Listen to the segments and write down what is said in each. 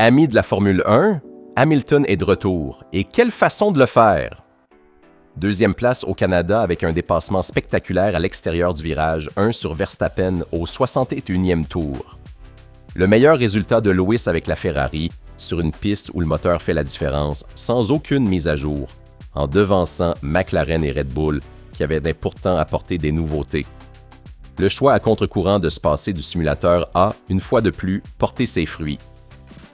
Amis de la Formule 1, Hamilton est de retour. Et quelle façon de le faire! Deuxième place au Canada avec un dépassement spectaculaire à l'extérieur du virage 1 sur Verstappen au 61e tour. Le meilleur résultat de Lewis avec la Ferrari sur une piste où le moteur fait la différence, sans aucune mise à jour, en devançant McLaren et Red Bull qui avaient pourtant apporté des nouveautés. Le choix à contre-courant de se passer du simulateur a, une fois de plus, porté ses fruits.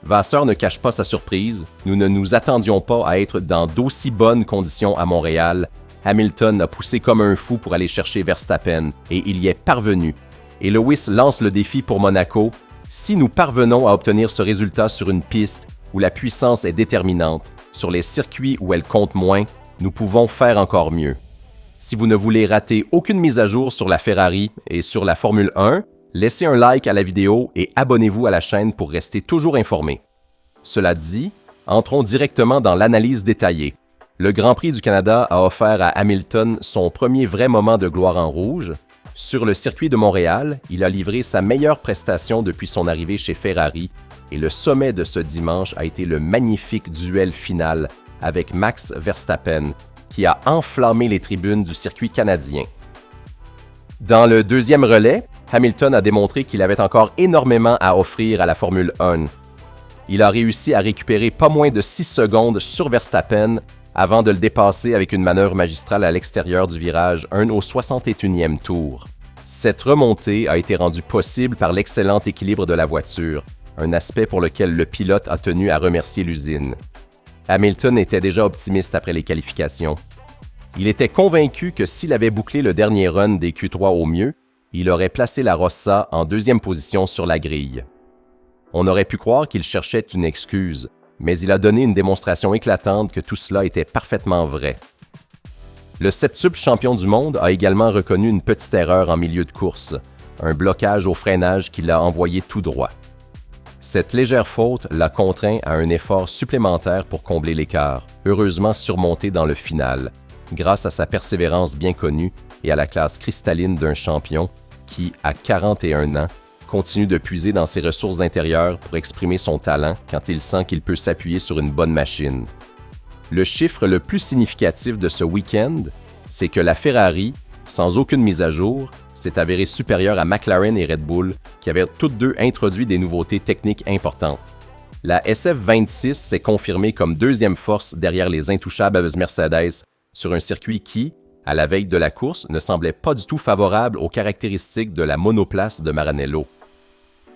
Vasseur ne cache pas sa surprise, nous ne nous attendions pas à être dans d'aussi bonnes conditions à Montréal. Hamilton a poussé comme un fou pour aller chercher Verstappen et il y est parvenu. Et Lewis lance le défi pour Monaco. Si nous parvenons à obtenir ce résultat sur une piste où la puissance est déterminante, sur les circuits où elle compte moins, nous pouvons faire encore mieux. Si vous ne voulez rater aucune mise à jour sur la Ferrari et sur la Formule 1, laissez un like à la vidéo et abonnez-vous à la chaîne pour rester toujours informé. Cela dit, entrons directement dans l'analyse détaillée. Le Grand Prix du Canada a offert à Hamilton son premier vrai moment de gloire en rouge. Sur le circuit de Montréal, il a livré sa meilleure prestation depuis son arrivée chez Ferrari et le sommet de ce dimanche a été le magnifique duel final avec Max Verstappen qui a enflammé les tribunes du circuit canadien. Dans le deuxième relais, Hamilton a démontré qu'il avait encore énormément à offrir à la Formule 1. Il a réussi à récupérer pas moins de 6 secondes sur Verstappen avant de le dépasser avec une manœuvre magistrale à l'extérieur du virage 1 au 61e tour. Cette remontée a été rendue possible par l'excellent équilibre de la voiture, un aspect pour lequel le pilote a tenu à remercier l'usine. Hamilton était déjà optimiste après les qualifications. Il était convaincu que s'il avait bouclé le dernier run des Q3 au mieux, il aurait placé la Rossa en deuxième position sur la grille. On aurait pu croire qu'il cherchait une excuse, mais il a donné une démonstration éclatante que tout cela était parfaitement vrai. Le septuple champion du monde a également reconnu une petite erreur en milieu de course, un blocage au freinage qui l'a envoyé tout droit. Cette légère faute l'a contraint à un effort supplémentaire pour combler l'écart, heureusement surmonté dans le final, grâce à sa persévérance bien connue et à la classe cristalline d'un champion qui, à 41 ans, continue de puiser dans ses ressources intérieures pour exprimer son talent quand il sent qu'il peut s'appuyer sur une bonne machine. Le chiffre le plus significatif de ce week-end, c'est que la Ferrari, sans aucune mise à jour, s'est avérée supérieure à McLaren et Red Bull, qui avaient toutes deux introduit des nouveautés techniques importantes. La SF26 s'est confirmée comme deuxième force derrière les intouchables Mercedes sur un circuit qui, à la veille de la course, ne semblait pas du tout favorable aux caractéristiques de la monoplace de Maranello.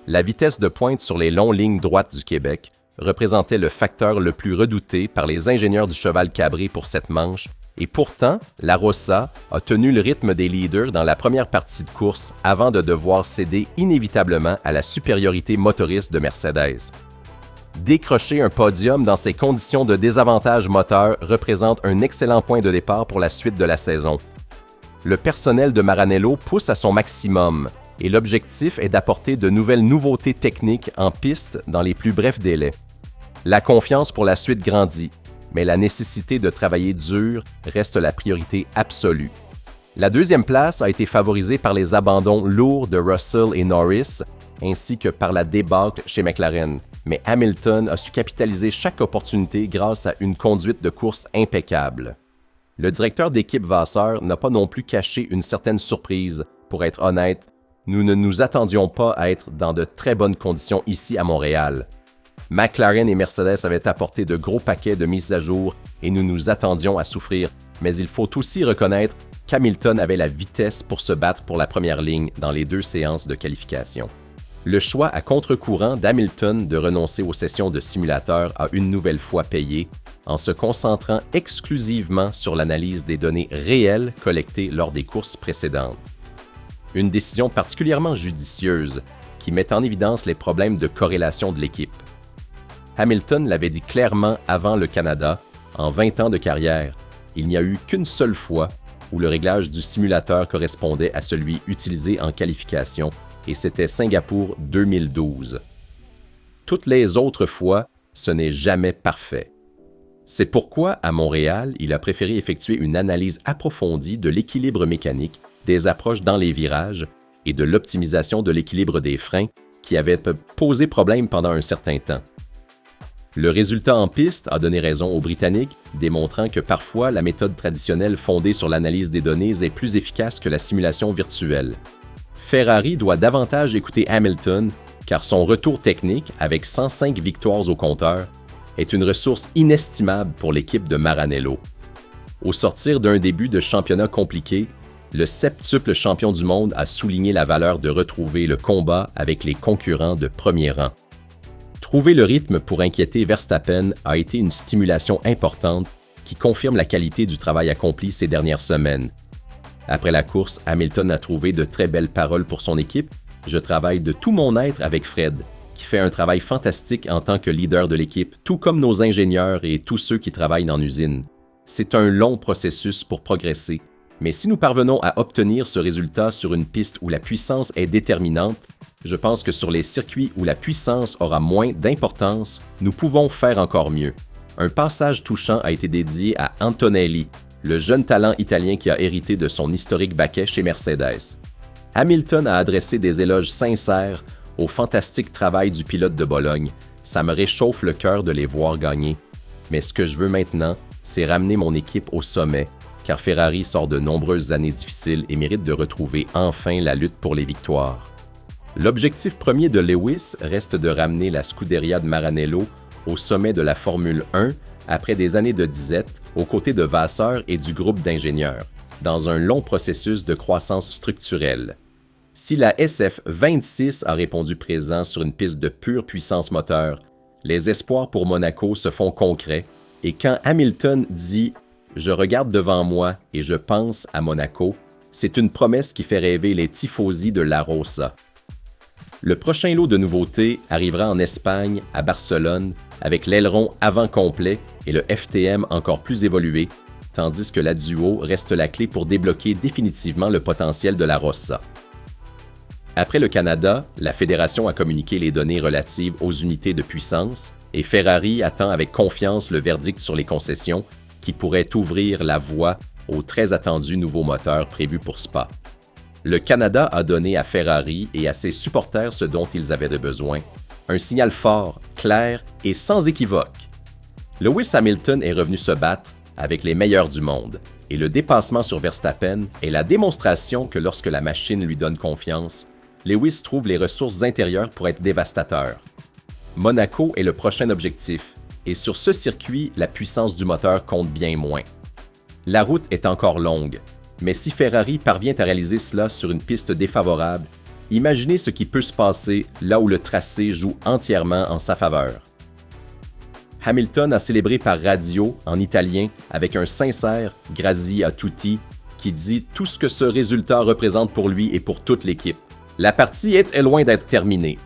La vitesse de pointe sur les longues lignes droites du Québec représentait le facteur le plus redouté par les ingénieurs du cheval cabré pour cette manche, et pourtant, la Rossa a tenu le rythme des leaders dans la première partie de course avant de devoir céder inévitablement à la supériorité motoriste de Mercedes. Décrocher un podium dans ces conditions de désavantage moteur représente un excellent point de départ pour la suite de la saison. Le personnel de Maranello pousse à son maximum et l'objectif est d'apporter de nouvelles nouveautés techniques en piste dans les plus brefs délais. La confiance pour la suite grandit, mais la nécessité de travailler dur reste la priorité absolue. La deuxième place a été favorisée par les abandons lourds de Russell et Norris, ainsi que par la débâcle chez McLaren. Mais Hamilton a su capitaliser chaque opportunité grâce à une conduite de course impeccable. Le directeur d'équipe Vasseur n'a pas non plus caché une certaine surprise. Pour être honnête, nous ne nous attendions pas à être dans de très bonnes conditions ici à Montréal. McLaren et Mercedes avaient apporté de gros paquets de mises à jour et nous nous attendions à souffrir, mais il faut aussi reconnaître qu'Hamilton avait la vitesse pour se battre pour la première ligne dans les 2 séances de qualification. Le choix à contre-courant d'Hamilton de renoncer aux sessions de simulateur a une nouvelle fois payé en se concentrant exclusivement sur l'analyse des données réelles collectées lors des courses précédentes. Une décision particulièrement judicieuse qui met en évidence les problèmes de corrélation de l'équipe. Hamilton l'avait dit clairement avant le Canada, en 20 ans de carrière, il n'y a eu qu'une seule fois où le réglage du simulateur correspondait à celui utilisé en qualification, et c'était Singapour 2012. Toutes les autres fois, ce n'est jamais parfait. C'est pourquoi, à Montréal, il a préféré effectuer une analyse approfondie de l'équilibre mécanique, des approches dans les virages et de l'optimisation de l'équilibre des freins qui avaient posé problème pendant un certain temps. Le résultat en piste a donné raison aux Britanniques, démontrant que parfois la méthode traditionnelle fondée sur l'analyse des données est plus efficace que la simulation virtuelle. Ferrari doit davantage écouter Hamilton, car son retour technique, avec 105 victoires au compteur, est une ressource inestimable pour l'équipe de Maranello. Au sortir d'un début de championnat compliqué, le septuple champion du monde a souligné la valeur de retrouver le combat avec les concurrents de premier rang. Trouver le rythme pour inquiéter Verstappen a été une stimulation importante qui confirme la qualité du travail accompli ces dernières semaines. Après la course, Hamilton a trouvé de très belles paroles pour son équipe. « Je travaille de tout mon être avec Fred, qui fait un travail fantastique en tant que leader de l'équipe, tout comme nos ingénieurs et tous ceux qui travaillent dans l'usine. C'est un long processus pour progresser, mais si nous parvenons à obtenir ce résultat sur une piste où la puissance est déterminante, je pense que sur les circuits où la puissance aura moins d'importance, nous pouvons faire encore mieux. » Un passage touchant a été dédié à Antonelli, le jeune talent italien qui a hérité de son historique baquet chez Mercedes. Hamilton a adressé des éloges sincères au fantastique travail du pilote de Bologne. Ça me réchauffe le cœur de les voir gagner. Mais ce que je veux maintenant, c'est ramener mon équipe au sommet, car Ferrari sort de nombreuses années difficiles et mérite de retrouver enfin la lutte pour les victoires. L'objectif premier de Lewis reste de ramener la Scuderia de Maranello au sommet de la Formule 1 après des années de disette aux côtés de Vasseur et du groupe d'ingénieurs, dans un long processus de croissance structurelle. Si la SF26 a répondu présent sur une piste de pure puissance moteur, les espoirs pour Monaco se font concrets et quand Hamilton dit « Je regarde devant moi et je pense à Monaco », c'est une promesse qui fait rêver les tifosi de La Rosa. Le prochain lot de nouveautés arrivera en Espagne, à Barcelone, avec l'aileron avant complet et le FTM encore plus évolué, tandis que la Duo reste la clé pour débloquer définitivement le potentiel de la Rossa. Après le Canada, la fédération a communiqué les données relatives aux unités de puissance et Ferrari attend avec confiance le verdict sur les concessions qui pourrait ouvrir la voie aux très attendus nouveaux moteurs prévus pour Spa. Le Canada a donné à Ferrari et à ses supporters ce dont ils avaient besoin, un signal fort, clair et sans équivoque. Lewis Hamilton est revenu se battre avec les meilleurs du monde, et le dépassement sur Verstappen est la démonstration que lorsque la machine lui donne confiance, Lewis trouve les ressources intérieures pour être dévastateur. Monaco est le prochain objectif, et sur ce circuit, la puissance du moteur compte bien moins. La route est encore longue, mais si Ferrari parvient à réaliser cela sur une piste défavorable, imaginez ce qui peut se passer là où le tracé joue entièrement en sa faveur. Hamilton a célébré par radio en italien avec un sincère « Grazie a tutti » qui dit tout ce que ce résultat représente pour lui et pour toute l'équipe. La partie est loin d'être terminée.